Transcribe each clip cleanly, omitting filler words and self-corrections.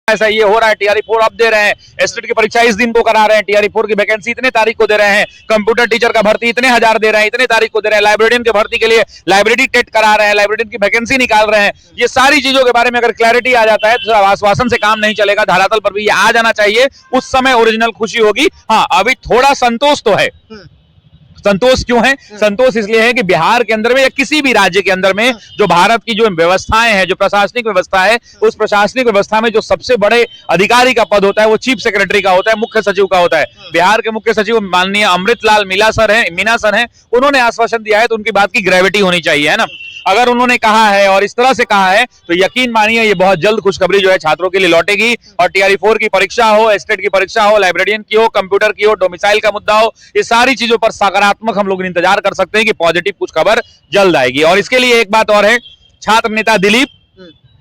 ऐसा ये हो रहा है, टीआरई 4 अब दे रहे हैं, एस्टेट की परीक्षा इस दिन को करा रहे हैं, टीआरई 4 की वैकेंसी इतने तारीख को दे रहे हैं, कंप्यूटर टीचर का भर्ती इतने हजार दे रहे हैं, इतने तारीख को दे रहे हैं, लाइब्रेरियन की भर्ती के लिए लाइब्रेरी टेट करा रहे हैं, लाइब्रेरियन की वैकेंसी निकाल रहे हैं। ये सारी चीजों के बारे में अगर क्लैरिटी आ जाता है तो आश्वासन से काम नहीं चलेगा, धरातल पर भी ये आ जाना चाहिए, उस समय ओरिजिनल खुशी होगी। हाँ, अभी थोड़ा संतोष तो है। संतोष क्यों है? संतोष इसलिए है कि बिहार के अंदर में या किसी भी राज्य के अंदर में जो भारत की जो व्यवस्थाएं हैं, जो प्रशासनिक व्यवस्था है, उस प्रशासनिक व्यवस्था में जो सबसे बड़े अधिकारी का पद होता है वो चीफ सेक्रेटरी का होता है, मुख्य सचिव का होता है। बिहार के मुख्य सचिव माननीय अमृतलाल मीना सर हैं, उन्होंने आश्वासन दिया है तो उनकी बात की ग्रेविटी होनी चाहिए, है ना। अगर उन्होंने कहा है और इस तरह से कहा है तो यकीन मानिए ये बहुत जल्द खुशखबरी जो है छात्रों के लिए लौटेगी। और टीआरई 4 की परीक्षा हो, एस्टेट की परीक्षा हो, लाइब्रेरियन की हो, कंप्यूटर की हो, डोमिसाइल का मुद्दा हो, ये सारी चीजों पर सकारात्मक हम लोग इंतजार कर सकते हैं कि पॉजिटिव कुछ खबर जल्द आएगी। और इसके लिए एक बात और है, छात्र नेता दिलीप,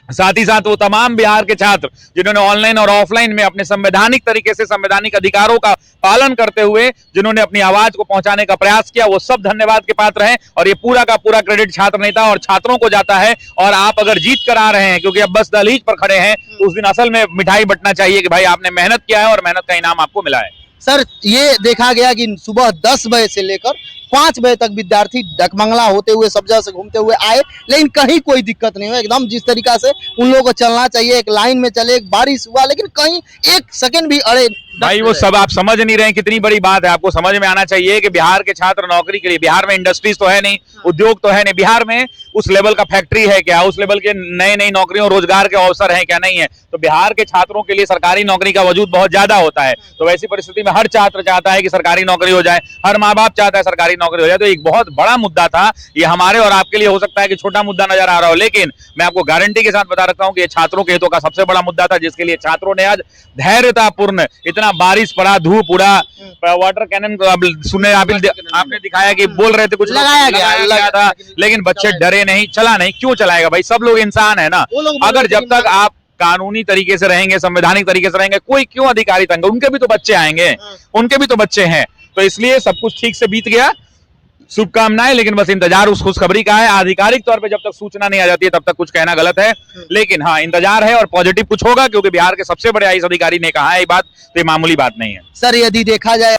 साथ ही साथ वो तमाम बिहार के छात्र जिन्होंने ऑनलाइन और ऑफलाइन में अपने संवैधानिक तरीके से संवैधानिक अधिकारों का पालन करते हुए जिन्होंने अपनी आवाज को पहुंचाने का प्रयास किया, वो सब धन्यवाद के पात्र हैं। और ये पूरा का पूरा क्रेडिट छात्र नेता और छात्रों को जाता है। और आप अगर जीत कर आ रहे हैं, क्योंकि अब बस दहलीज पर खड़े हैं, तो उस दिन असल में मिठाई बंटना चाहिए कि भाई आपने मेहनत किया है और मेहनत का इनाम आपको मिला है। सर, ये देखा गया कि सुबह 10 बजे से लेकर 5 बजे तक विद्यार्थी डकमंगला होते हुए सब जगह से घूमते हुए आए, लेकिन कहीं कोई दिक्कत नहीं हुई। एकदम जिस तरीका से उन लोगों को चलना चाहिए, एक लाइन में चले, एक बारिश हुआ लेकिन कहीं एक सेकंड भी अड़े भाई वो सब आप समझ नहीं रहे हैं, कितनी बड़ी बात है। आपको समझ में आना चाहिए कि बिहार के छात्र नौकरी के लिए, बिहार में इंडस्ट्रीज तो है नहीं, उद्योग तो है नहीं, बिहार में उस लेवल का फैक्ट्री है क्या, उस लेवल के नए नई नौकरियों रोजगार के अवसर हैं क्या, नहीं है। तो बिहार के छात्रों के लिए सरकारी नौकरी का वजूद बहुत ज्यादा होता है। तो वैसी परिस्थिति में हर छात्र चाहता है कि सरकारी नौकरी हो जाए, हर माँ बाप चाहता है सरकारी नौकरी हो जाए। तो एक बहुत बड़ा मुद्दा था ये, हमारे और आपके लिए हो सकता है कि छोटा मुद्दा नजर आ रहा हो, लेकिन मैं आपको गारंटी के साथ बता रखता हूं कि ये छात्रों के हितों का सबसे बड़ा मुद्दा था, जिसके लिए छात्रों ने आज धैर्यतापूर्ण, इतना बारिश पड़ा, धूप उड़ा, वाटर कैनन सुनने आपने दिखाया कि बोल रहे थे, कुछ लगाया गया था, लेकिन बच्चे डरे नहीं, चला नहीं। क्यों चलाएगा भाई, सब लोग इंसान है ना। अगर जब तक आप कानूनी तरीके से रहेंगे, संवैधानिक तरीके से रहेंगे, कोई क्यों अधिकारी तंग, उनके भी तो बच्चे आएंगे, उनके भी तो बच्चे हैं। तो इसलिए सब कुछ ठीक से बीत गया, शुभकामनाएं। लेकिन बस इंतजार उस खुशखबरी का है। आधिकारिक तौर पे जब तक सूचना नहीं आ जाती है तब तक कुछ कहना गलत है, लेकिन हाँ इंतजार है और पॉजिटिव कुछ होगा, क्योंकि बिहार के सबसे बड़े आईएएस अधिकारी ने कहा है ये बात, तो ये मामूली बात नहीं है। सर, यदि देखा जाए